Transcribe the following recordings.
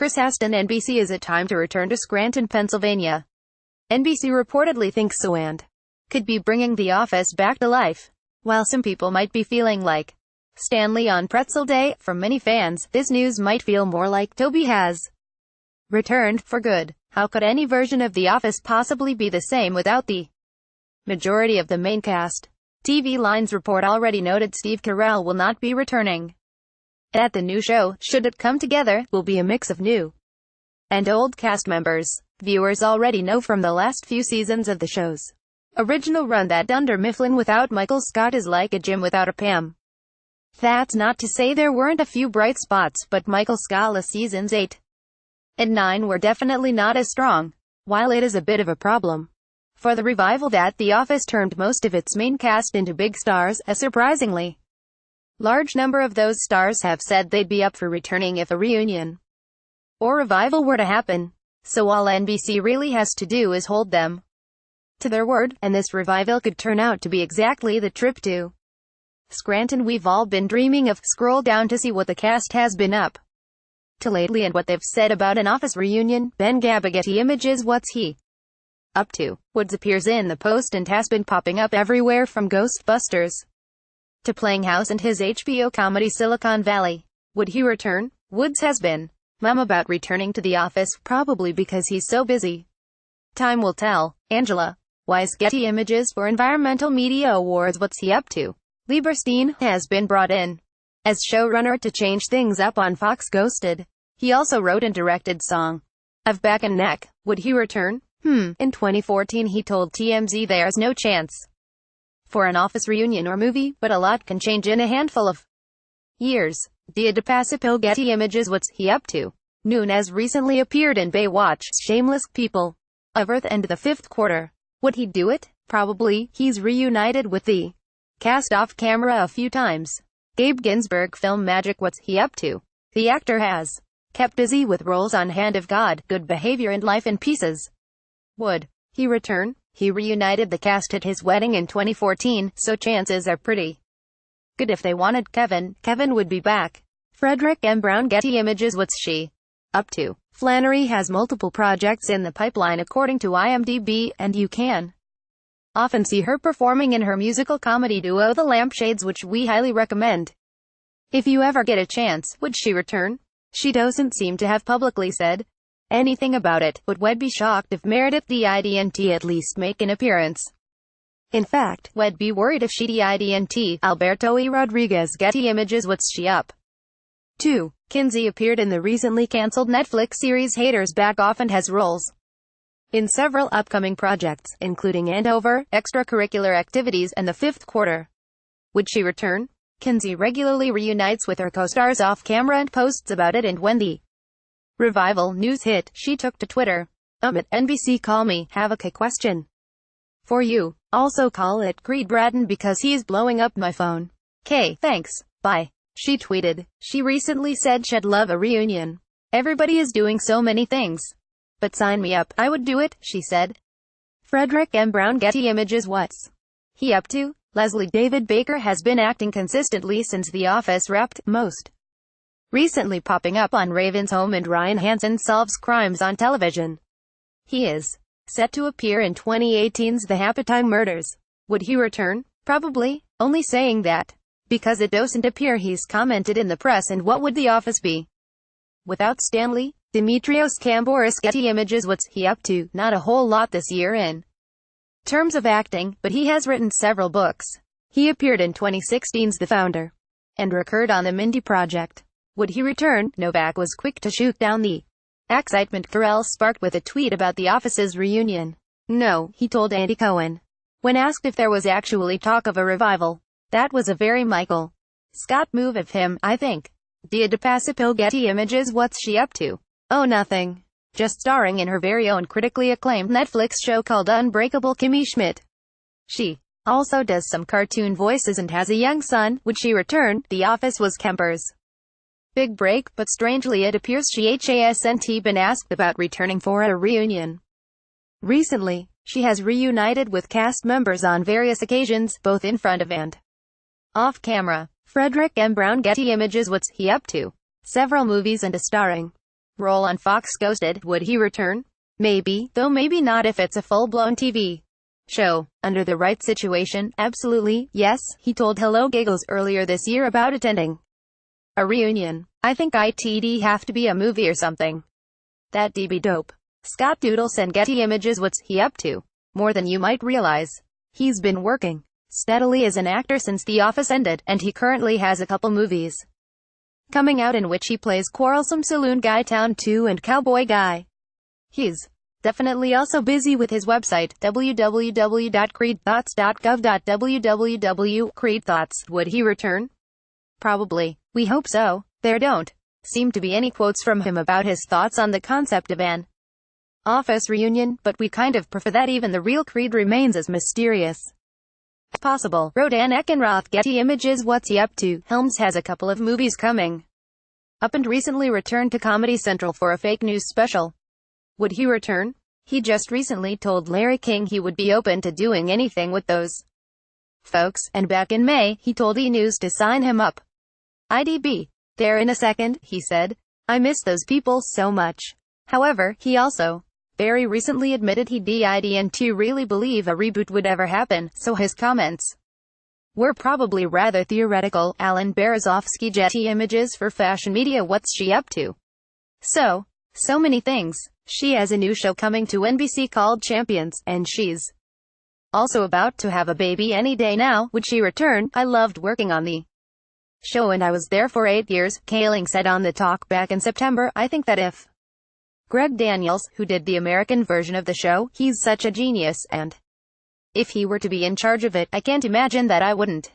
Chris HastonNBC Is it time to return to Scranton, Pennsylvania? NBC reportedly thinks so and could be bringing The Office back to life. While some people might be feeling like Stanley on Pretzel Day, for many fans, this news might feel more like Toby has returned for good. How could any version of The Office possibly be the same without the majority of the main cast? TV Line's report already noted Steve Carell will not be returning. At the new show, should it come together, will be a mix of new and old cast members. Viewers already know from the last few seasons of the show's original run that Dunder Mifflin without Michael Scott is like a Jim without a Pam. That's not to say there weren't a few bright spots, but Michael Scala's seasons 8 and 9 were definitely not as strong. While it is a bit of a problem for the revival that The Office turned most of its main cast into big stars, a surprisingly large number of those stars have said they'd be up for returning if a reunion or revival were to happen. So all NBC really has to do is hold them to their word, and this revival could turn out to be exactly the trip to Scranton we've all been dreaming of. Scroll down to see what the cast has been up to lately and what they've said about an Office reunion. Ben Getty Images. What's he up to? Woods appears in the Post and has been popping up everywhere from Ghostbusters to playing house and his HBO comedy Silicon Valley. Would he return? Woods has been mum about returning to The Office, probably because he's so busy. Time will tell. Angela Wise. Getty Images. For Environmental Media Awards. What's he up to? Lieberstein has been brought in as showrunner to change things up on Fox Ghosted. He also wrote and directed Song of Back and Neck. Would he return? In 2014 he told TMZ there's no chance for an Office reunion or movie, but a lot can change in a handful of years. Dia DePasipil. Getty Images. What's he up to? Nunez recently appeared in Baywatch's Shameless People of Earth and the Fifth Quarter. Would he do it? Probably. He's reunited with the cast off camera a few times. Gabe Ginsberg. Film Magic. What's he up to? The actor has kept busy with roles on Hand of God, Good Behavior and Life in Pieces. Would he return? He reunited the cast at his wedding in 2014, so chances are pretty good if they wanted Kevin would be back. Frederick M. Brown. Getty Images. What's she up to? Flannery has multiple projects in the pipeline according to IMDb, and you can often see her performing in her musical comedy duo The Lampshades, which we highly recommend if you ever get a chance. Would she return? She doesn't seem to have publicly said anything about it, but we'd be shocked if Meredith didn't at least make an appearance. In fact, we'd be worried if she didn't. Alberto E. Rodriguez. Getty Images. What's she up to? Kinsey appeared in the recently cancelled Netflix series Haters Back Off and has roles in several upcoming projects, including Andover, Extracurricular Activities, and The Fifth Quarter. Would she return? Kinsey regularly reunites with her co-stars off camera and posts about it, and when the revival news hit, she took to Twitter. At NBC. Call me, have a question for you. Also call it Creed Bratton because he's blowing up my phone. Thanks, bye. She tweeted. She recently said she'd love a reunion. Everybody is doing so many things, but sign me up, I would do it, she said. Frederick M. Brown. Getty Images. What's he up to? Leslie David Baker has been acting consistently since The Office wrapped, most recently popping up on Raven's Home and Ryan Hansen Solves Crimes on television. He is set to appear in 2018's The Happy Time Murders. Would he return? Probably. Only saying that because it doesn't appear he's commented in the press. And what would The Office be without Stanley? Dimitrios Kamboris. Getty Images. What's he up to? Not a whole lot this year in terms of acting, but he has written several books. He appeared in 2016's The Founder and recurred on the Mindy Project. Would he return? Novak was quick to shoot down the excitement Carell sparked with a tweet about The Office's reunion. No, he told Andy Cohen when asked if there was actually talk of a revival. That was a very Michael Scott move of him, I think. Dia DePasipil. Getty Images. What's she up to? Oh, nothing. Just starring in her very own critically acclaimed Netflix show called Unbreakable Kimmy Schmidt. She also does some cartoon voices and has a young son. Would she return? The Office was Kemper's big break, but strangely it appears she hasn't been asked about returning for a reunion. Recently, she has reunited with cast members on various occasions, both in front of and off camera. Frederick M. Brown. Getty Images. What's he up to? Several movies and a starring role on Fox ghosted. Would he return? Maybe, though maybe not if it's a full-blown TV show. Under the right situation, absolutely, yes, he told Hello Giggles earlier this year about attending a reunion. I think it'd have to be a movie or something. That'd be dope. Scott Doodle sent Getty Images. What's he up to? More than you might realize. He's been working steadily as an actor since The Office ended, and he currently has a couple movies coming out in which he plays quarrelsome saloon guy Town 2 and Cowboy Guy. He's definitely also busy with his website, www.creedthoughts.gov.www. Would he return? Probably. We hope so. There don't seem to be any quotes from him about his thoughts on the concept of an Office reunion, but we kind of prefer that even the real Creed remains as mysterious as possible. Wrote Ann Eckenroth. Getty Images. What's he up to? Helms has a couple of movies coming up and recently returned to Comedy Central for a fake news special. Would he return? He just recently told Larry King he would be open to doing anything with those folks, and back in May, he told E! News to sign him up. I'd be there in a second, he said. I miss those people so much. However, he also very recently admitted he didn't really believe a reboot would ever happen, so his comments were probably rather theoretical. Alan Berezovsky. Getty Images for Fashion Media. What's she up to? So many things. She has a new show coming to NBC called Champions, and she's also about to have a baby any day now. Would she return? I loved working on the show and I was there for 8 years, Kaling said on The Talk back in September. I think that if Greg Daniels, who did the American version of the show, he's such a genius, and if he were to be in charge of it, I can't imagine that I wouldn't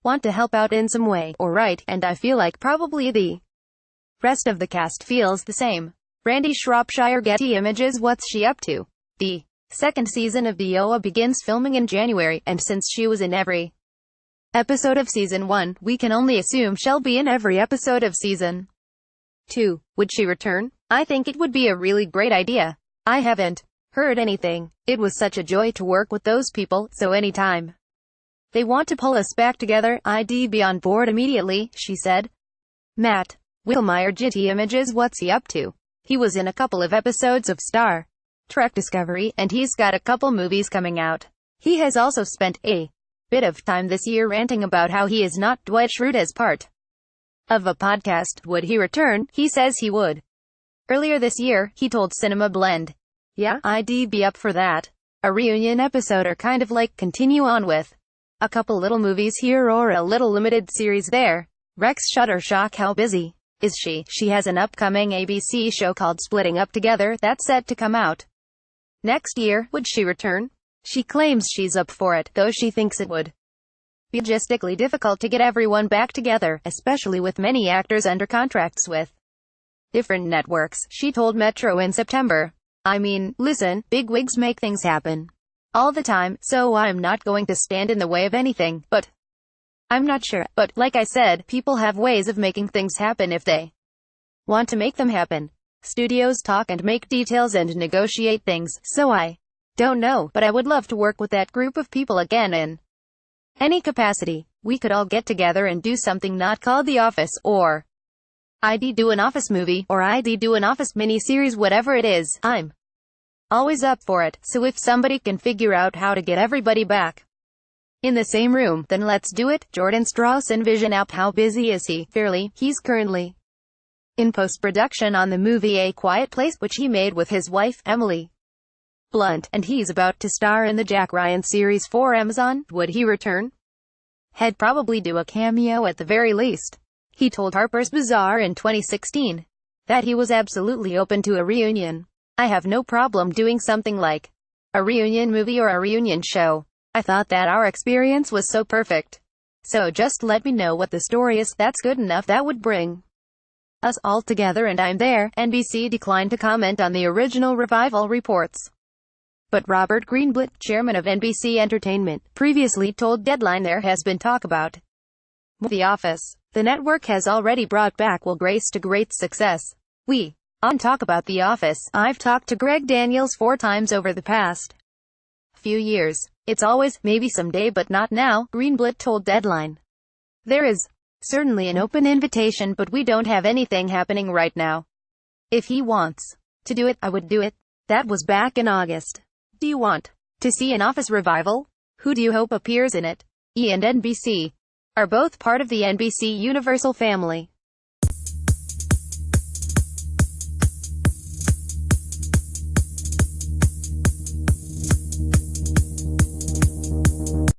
want to help out in some way or write, and I feel like probably the rest of the cast feels the same. Randy Shropshire. Getty Images. What's she up to? The second season of The OA begins filming in January, and since she was in every episode of Season 1, we can only assume she'll be in every episode of Season 2. Would she return? I think it would be a really great idea. I haven't heard anything. It was such a joy to work with those people, so anytime they want to pull us back together, I'd be on board immediately, she said. Matt Whitmire. Getty Images. What's he up to? He was in a couple of episodes of Star Trek Discovery, and he's got a couple movies coming out. He has also spent a bit of time this year ranting about how he is not Dwight Schrute as part of a podcast. Would he return? He says he would. Earlier this year, he told Cinema Blend, "Yeah, I'd be up for that. A reunion episode or kind of like continue on with a couple little movies here or a little limited series there." Rex Shuttershock. How busy is she? She has an upcoming ABC show called Splitting Up Together that's set to come out next year. Would she return? She claims she's up for it, though she thinks it would be logistically difficult to get everyone back together, especially with many actors under contracts with different networks, she told Metro in September. I mean, listen, bigwigs make things happen all the time, so I'm not going to stand in the way of anything, but I'm not sure. But, like I said, people have ways of making things happen if they want to make them happen. Studios talk and make details and negotiate things, so I don't know, but I would love to work with that group of people again in any capacity. We could all get together and do something not called The Office, or I'd do an Office movie, or I'd do an Office miniseries. Whatever it is, I'm always up for it. So if somebody can figure out how to get everybody back in the same room, then let's do it. Jordan Strauss. Envision app. How busy is he? Fairly. He's currently in post-production on the movie A Quiet Place, which he made with his wife, Emily Blunt, and he's about to star in the Jack Ryan series for Amazon. Would he return? He'd probably do a cameo at the very least. He told Harper's Bazaar in 2016 that he was absolutely open to a reunion. I have no problem doing something like a reunion movie or a reunion show. I thought that our experience was so perfect. So just let me know what the story is that's good enough that would bring us all together, and I'm there. NBC declined to comment on the original revival reports. But Robert Greenblatt, chairman of NBC Entertainment, previously told Deadline there has been talk about The Office. The network has already brought back Will Grace to great success. We on talk about The Office. I've talked to Greg Daniels 4 times over the past few years. It's always, maybe someday but not now, Greenblatt told Deadline. There is certainly an open invitation, but we don't have anything happening right now. If he wants to do it, I would do it. That was back in August. Do you want to see an Office revival? Who do you hope appears in it? E and NBC are both part of the NBC Universal family.